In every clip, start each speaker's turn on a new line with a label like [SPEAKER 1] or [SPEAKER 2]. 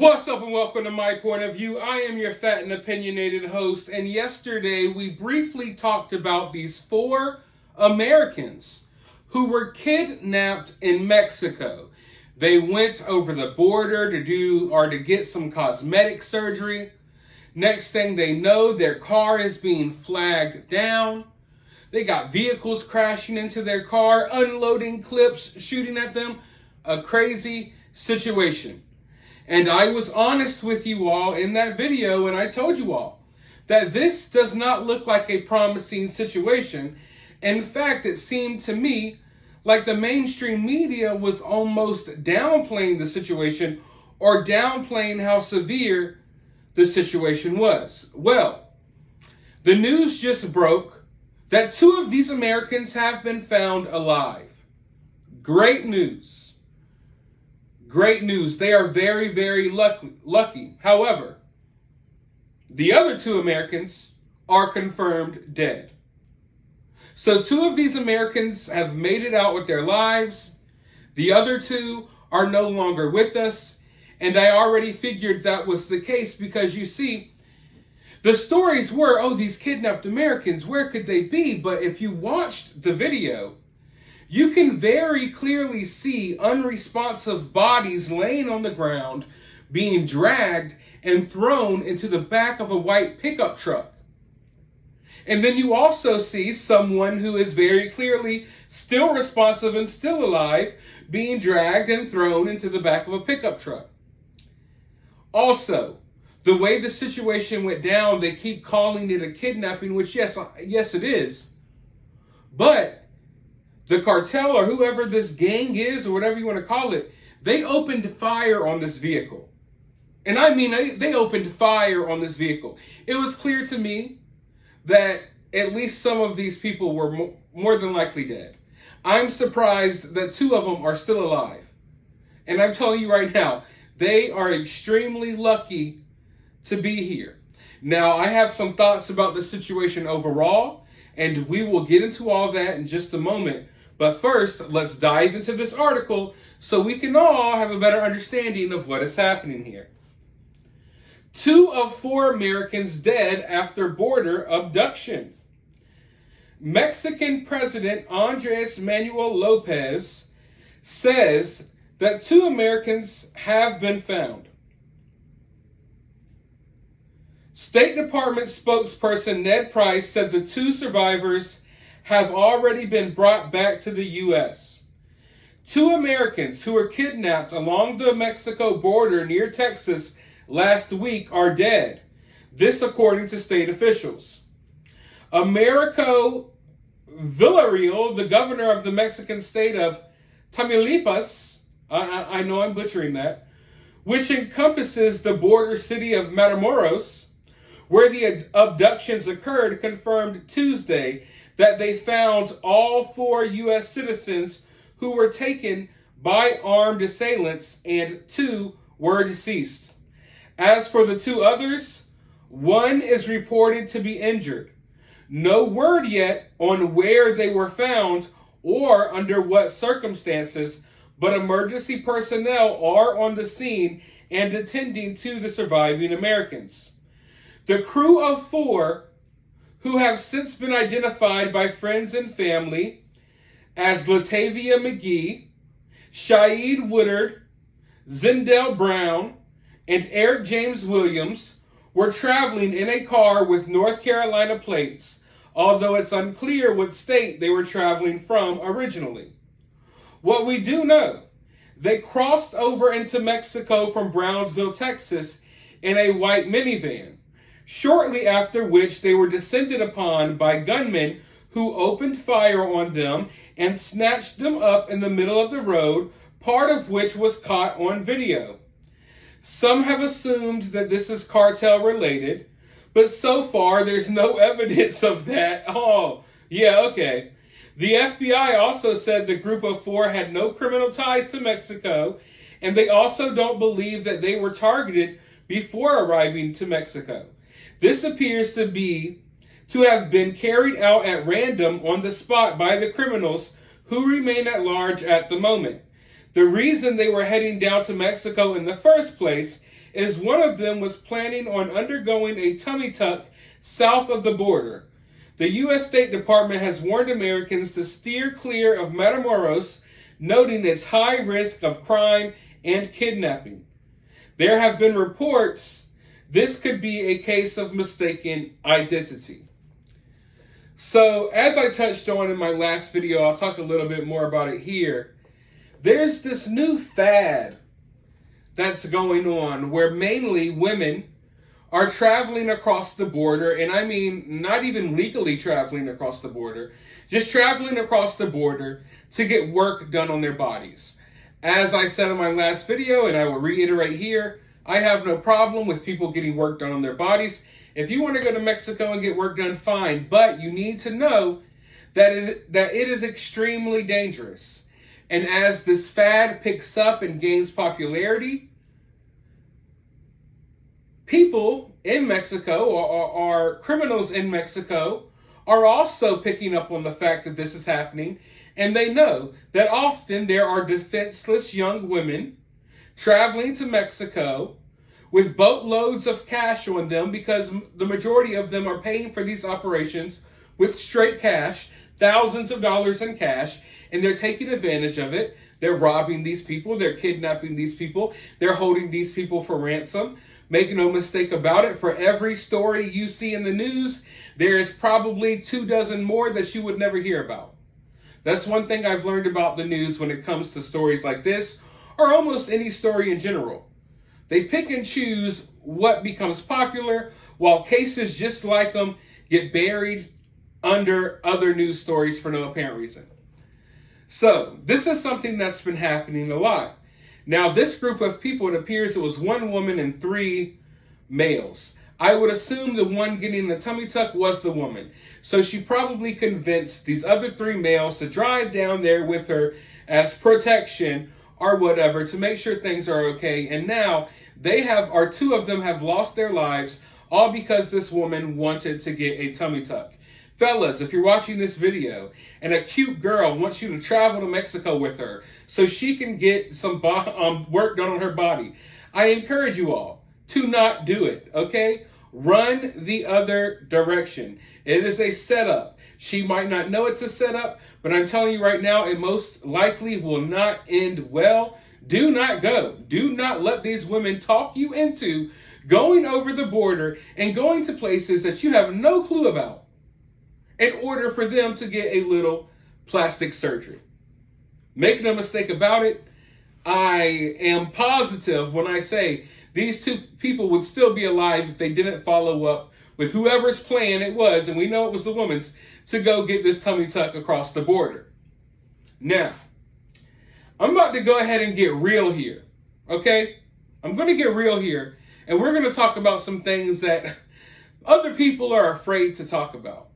[SPEAKER 1] What's up and welcome to My Point of View. I am your fat and opinionated host, and yesterday we briefly talked about these 4 Americans who were kidnapped in Mexico. They went over the border to get some cosmetic surgery. Next thing they know, their car is being flagged down. They got vehicles crashing into their car, unloading clips, shooting at them. A crazy situation. And I was honest with you all in that video, and I told you all that this does not look like a promising situation. In fact, it seemed to me like the mainstream media was almost downplaying the situation or downplaying how severe the situation was. Well, the news just broke that 2 of these Americans have been found alive. Great news. Great news. They are very, very lucky. However, the other 2 Americans are confirmed dead. So 2 of these Americans have made it out with their lives. The other 2 are no longer with us. And I already figured that was the case because you see, the stories were, these kidnapped Americans, where could they be? But if you watched the video, you can very clearly see unresponsive bodies laying on the ground, being dragged and thrown into the back of a white pickup truck. And then you also see someone who is very clearly still responsive and still alive, being dragged and thrown into the back of a pickup truck. Also, the way the situation went down, they keep calling it a kidnapping, which yes it is. But the cartel or whoever this gang is or whatever you want to call it, they opened fire on this vehicle. And I mean, they opened fire on this vehicle. It was clear to me that at least some of these people were more than likely dead. I'm surprised that 2 of them are still alive. And I'm telling you right now, they are extremely lucky to be here. Now, I have some thoughts about the situation overall, and we will get into all that in just a moment. But first, let's dive into this article so we can all have a better understanding of what is happening here. 2 of 4 Americans dead after border abduction. Mexican President Andres Manuel Lopez says that 2 Americans have been found. State Department spokesperson Ned Price said the 2 survivors have already been brought back to the U.S. 2 Americans who were kidnapped along the Mexico border near Texas last week are dead. This according to state officials. Americo Villarreal, the governor of the Mexican state of Tamaulipas, I know I'm butchering that, which encompasses the border city of Matamoros, where the abductions occurred, confirmed Tuesday that they found all 4 U.S. citizens who were taken by armed assailants and 2 were deceased. As for the 2 others, 1 is reported to be injured. No word yet on where they were found or under what circumstances, but emergency personnel are on the scene and attending to the surviving Americans. The crew of 4 who have since been identified by friends and family as Latavia McGee, Shaid Woodard, Zindell Brown, and Eric James Williams were traveling in a car with North Carolina plates, although it's unclear what state they were traveling from originally. What we do know, they crossed over into Mexico from Brownsville, Texas in a white minivan, shortly after which they were descended upon by gunmen who opened fire on them and snatched them up in the middle of the road, part of which was caught on video. Some have assumed that this is cartel related, but so far there's no evidence of that. Okay. The FBI also said the group of 4 had no criminal ties to Mexico, and they also don't believe that they were targeted before arriving to Mexico. This appears to have been carried out at random on the spot by the criminals who remain at large at the moment. The reason they were heading down to Mexico in the first place is one of them was planning on undergoing a tummy tuck south of the border. The U.S. State Department has warned Americans to steer clear of Matamoros, noting its high risk of crime and kidnapping. There have been reports this could be a case of mistaken identity. So, as I touched on in my last video, I'll talk a little bit more about it here. There's this new fad that's going on where mainly women are traveling across the border, and I mean not even legally traveling across the border, just traveling across the border to get work done on their bodies. As I said in my last video, and I will reiterate here, I have no problem with people getting work done on their bodies. If you want to go to Mexico and get work done, fine, but you need to know that it is extremely dangerous. And as this fad picks up and gains popularity, people in Mexico, or criminals in Mexico, are also picking up on the fact that this is happening, and they know that often there are defenseless young women traveling to Mexico with boatloads of cash on them, because the majority of them are paying for these operations with straight cash, thousands of dollars in cash, and they're taking advantage of it. They're robbing these people, they're kidnapping these people, they're holding these people for ransom. Make no mistake about it, for every story you see in the news, there is probably 24 more that you would never hear about. That's one thing I've learned about the news when it comes to stories like this, or almost any story in general. They pick and choose what becomes popular, while cases just like them get buried under other news stories for no apparent reason. So, this is something that's been happening a lot. Now, this group of people, it appears it was one woman and 3 males. I would assume the one getting the tummy tuck was the woman. So she probably convinced these other 3 males to drive down there with her as protection or whatever to make sure things are okay. And now they have, or 2 of them have lost their lives, all because this woman wanted to get a tummy tuck. Fellas, if you're watching this video and a cute girl wants you to travel to Mexico with her so she can get some work done on her body, I encourage you all to not do it, okay? Run the other direction. It is a setup. She might not know it's a setup, but I'm telling you right now, it most likely will not end well. Do not go. Do not let these women talk you into going over the border and going to places that you have no clue about in order for them to get a little plastic surgery. Make no mistake about it, I am positive when I say these 2 people would still be alive if they didn't follow up with whoever's plan it was, and we know it was the woman's, to go get this tummy tuck across the border. Now, I'm about to go ahead and get real here, okay? I'm going to get real here, and we're going to talk about some things that other people are afraid to talk about.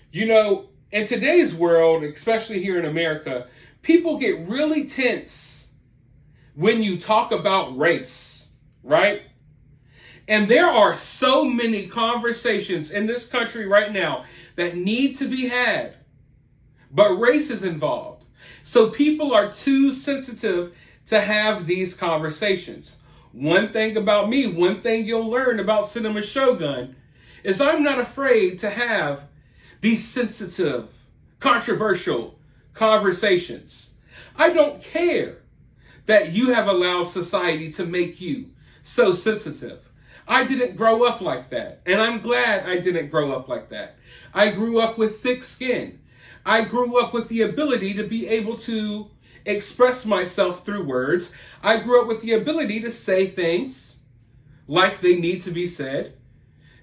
[SPEAKER 1] You know, in today's world, especially here in America, people get really tense when you talk about race, right? And there are so many conversations in this country right now that need to be had, but race is involved. So people are too sensitive to have these conversations. One thing about me, one thing you'll learn about Cinema Shogun, is I'm not afraid to have these sensitive, controversial conversations. I don't care that you have allowed society to make you so sensitive. I didn't grow up like that, and I'm glad I didn't grow up like that. I grew up with thick skin. I grew up with the ability to be able to express myself through words. I grew up with the ability to say things like they need to be said.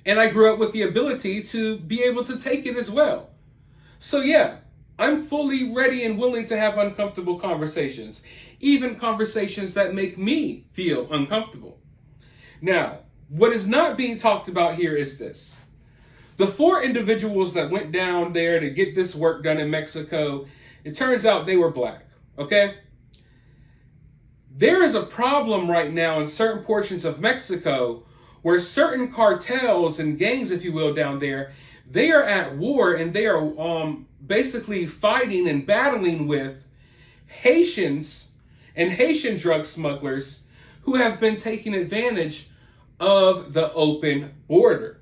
[SPEAKER 1] And I grew up with the ability to be able to take it as well. So yeah, I'm fully ready and willing to have uncomfortable conversations, even conversations that make me feel uncomfortable. Now, what is not being talked about here is this. The 4 individuals that went down there to get this work done in Mexico, it turns out they were black, okay? There is a problem right now in certain portions of Mexico where certain cartels and gangs, if you will, down there, they are at war and they are basically fighting and battling with Haitians and Haitian drug smugglers who have been taking advantage of the open border.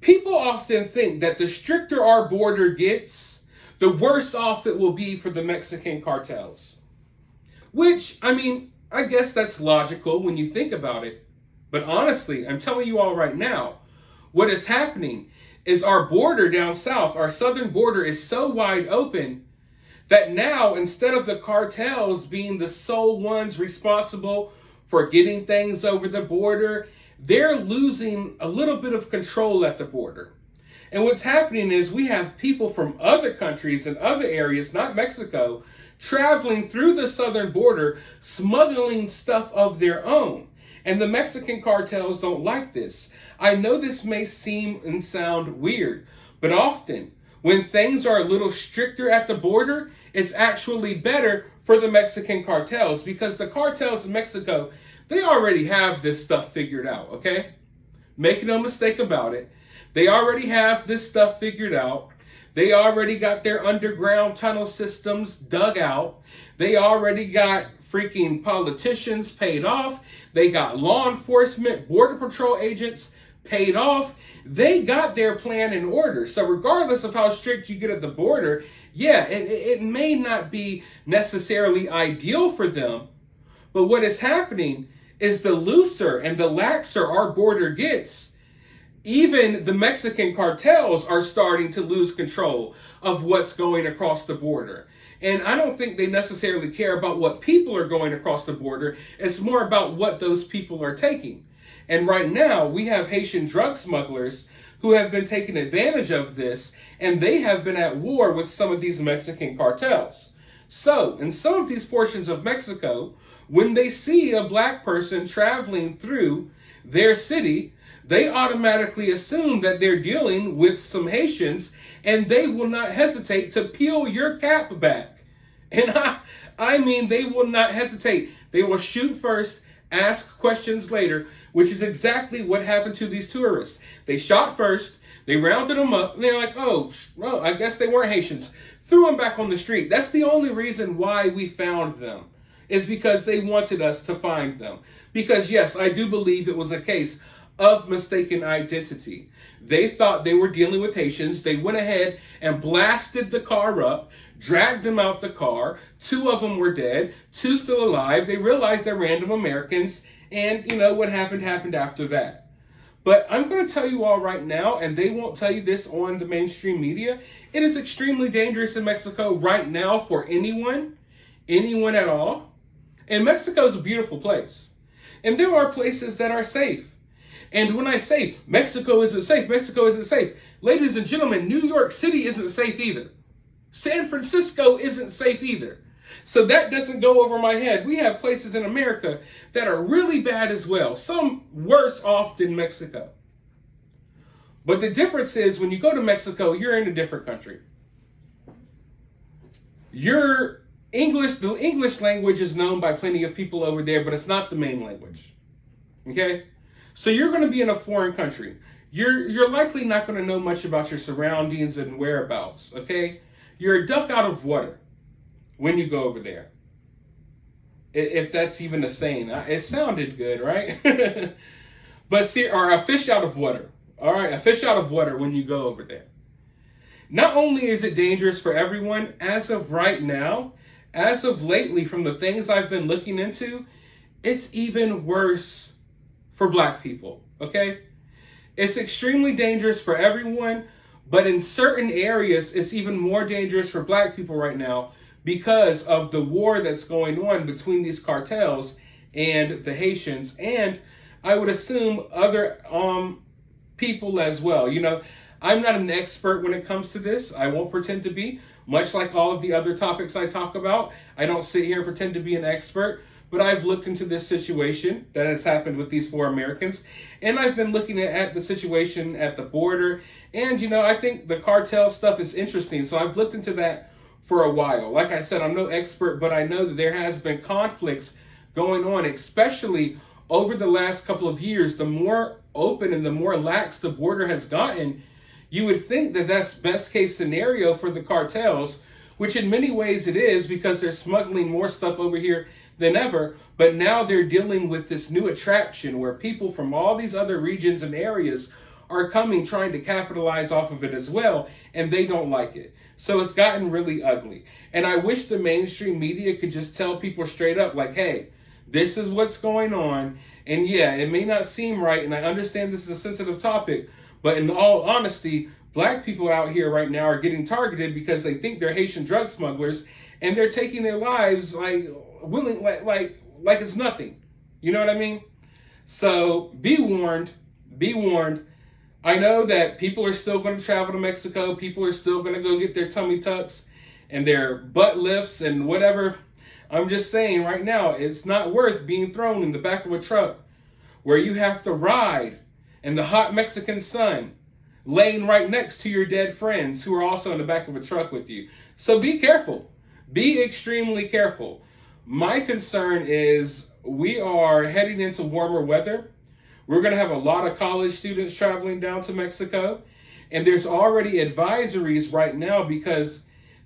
[SPEAKER 1] People often think that the stricter our border gets, the worse off it will be for the Mexican cartels. Which, I mean, I guess that's logical when you think about it. But honestly, I'm telling you all right now, what is happening is our border down south, our southern border is so wide open that now, instead of the cartels being the sole ones responsible for getting things over the border, they're losing a little bit of control at the border. And what's happening is we have people from other countries and other areas, not Mexico, traveling through the southern border, smuggling stuff of their own. And the Mexican cartels don't like this. I know this may seem and sound weird, but often when things are a little stricter at the border, it's actually better for the Mexican cartels, because the cartels in Mexico, they already have this stuff figured out, okay? Make no mistake about it. They already have this stuff figured out. They already got their underground tunnel systems dug out. They already got freaking politicians paid off. They got law enforcement, border patrol agents paid off. They got their plan in order. So regardless of how strict you get at the border, yeah, it may not be necessarily ideal for them. But what is happening is the looser and the laxer our border gets, even the Mexican cartels are starting to lose control of what's going across the border. And I don't think they necessarily care about what people are going across the border. It's more about what those people are taking. And right now, we have Haitian drug smugglers who have been taking advantage of this, and they have been at war with some of these Mexican cartels. So, in some of these portions of Mexico, when they see a black person traveling through their city, they automatically assume that they're dealing with some Haitians, and they will not hesitate to peel your cap back. And I mean, they will not hesitate. They will shoot first, ask questions later, which is exactly what happened to these tourists. They shot first, they rounded them up, and they're like, oh, I guess they weren't Haitians. Threw them back on the street. That's the only reason why we found them, is because they wanted us to find them. Because yes, I do believe it was a case of mistaken identity. They thought they were dealing with Haitians. They went ahead and blasted the car up, dragged them out the car. 2 of them were dead, 2 still alive. They realized they're random Americans, and you know what happened after that. But I'm going to tell you all right now, and they won't tell you this on the mainstream media, it is extremely dangerous in Mexico right now for anyone at all. And Mexico is a beautiful place. And there are places that are safe. And when I say Mexico isn't safe, Mexico isn't safe, ladies and gentlemen, New York City isn't safe either. San Francisco isn't safe either. So that doesn't go over my head. We have places in America that are really bad as well. Some worse off than Mexico. But the difference is when you go to Mexico, you're in a different country. The English language is known by plenty of people over there, but it's not the main language. Okay? So you're going to be in a foreign country. You're likely not going to know much about your surroundings and whereabouts, okay? You're a duck out of water when you go over there. If that's even a saying. It sounded good, right? But see, or a fish out of water. All right, a fish out of water when you go over there. Not only is it dangerous for everyone, as of right now, as of lately, from the things I've been looking into, it's even worse for black people, okay? It's extremely dangerous for everyone, but in certain areas, it's even more dangerous for black people right now because of the war that's going on between these cartels and the Haitians, and I would assume other people as well. You know, I'm not an expert when it comes to this. I won't pretend to be. Much like all of the other topics I talk about, I don't sit here and pretend to be an expert. But I've looked into this situation that has happened with these 4 Americans. And I've been looking at the situation at the border. And, you know, I think the cartel stuff is interesting. So I've looked into that for a while. Like I said, I'm no expert, but I know that there has been conflicts going on, especially over the last couple of years. The more open and the more lax the border has gotten, you would think that that's best case scenario for the cartels, which in many ways it is, because they're smuggling more stuff over here than ever. But now they're dealing with this new attraction where people from all these other regions and areas are coming, trying to capitalize off of it as well, and they don't like it. So it's gotten really ugly. And I wish the mainstream media could just tell people straight up, like, hey, this is what's going on. And yeah, it may not seem right, and I understand this is a sensitive topic, but in all honesty, black people out here right now are getting targeted because they think they're Haitian drug smugglers, and they're taking their lives like it's nothing. You know what I mean? So be warned. Be warned. I know that people are still going to travel to Mexico. People are still going to go get their tummy tucks and their butt lifts and whatever. I'm just saying right now, it's not worth being thrown in the back of a truck where you have to ride in the hot Mexican sun, laying right next to your dead friends who are also in the back of a truck with you. So be careful. Be extremely careful. My concern is we are heading into warmer weather. We're going to have a lot of college students traveling down to Mexico. And there's already advisories right now because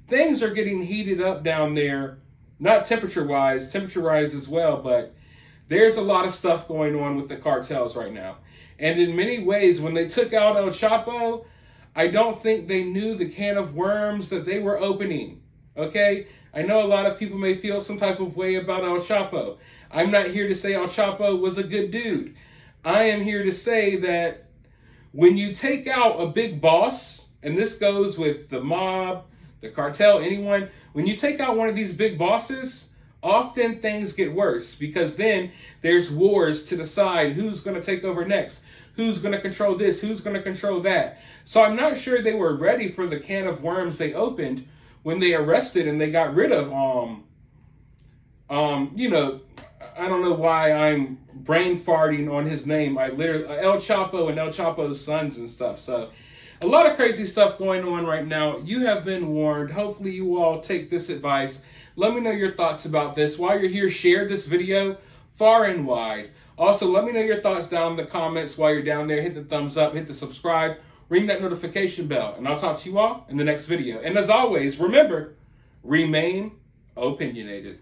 [SPEAKER 1] things are getting heated up down there. Not temperature-wise as well, but there's a lot of stuff going on with the cartels right now. And in many ways, when they took out El Chapo, I don't think they knew the can of worms that they were opening, okay? I know a lot of people may feel some type of way about El Chapo. I'm not here to say El Chapo was a good dude. I am here to say that when you take out a big boss, and this goes with the mob, the cartel, anyone, when you take out one of these big bosses, often things get worse because then there's wars to decide who's going to take over next, who's going to control this, who's going to control that. So I'm not sure they were ready for the can of worms they opened when they arrested and they got rid of, I don't know why I'm brain farting on his name. I literally, El Chapo and El Chapo's sons and stuff. So a lot of crazy stuff going on right now. You have been warned. Hopefully you all take this advice. Let me know your thoughts about this. While you're here, share this video far and wide. Also, let me know your thoughts down in the comments while you're down there. Hit the thumbs up, hit the subscribe, ring that notification bell, and I'll talk to you all in the next video. And as always, remember, remain opinionated.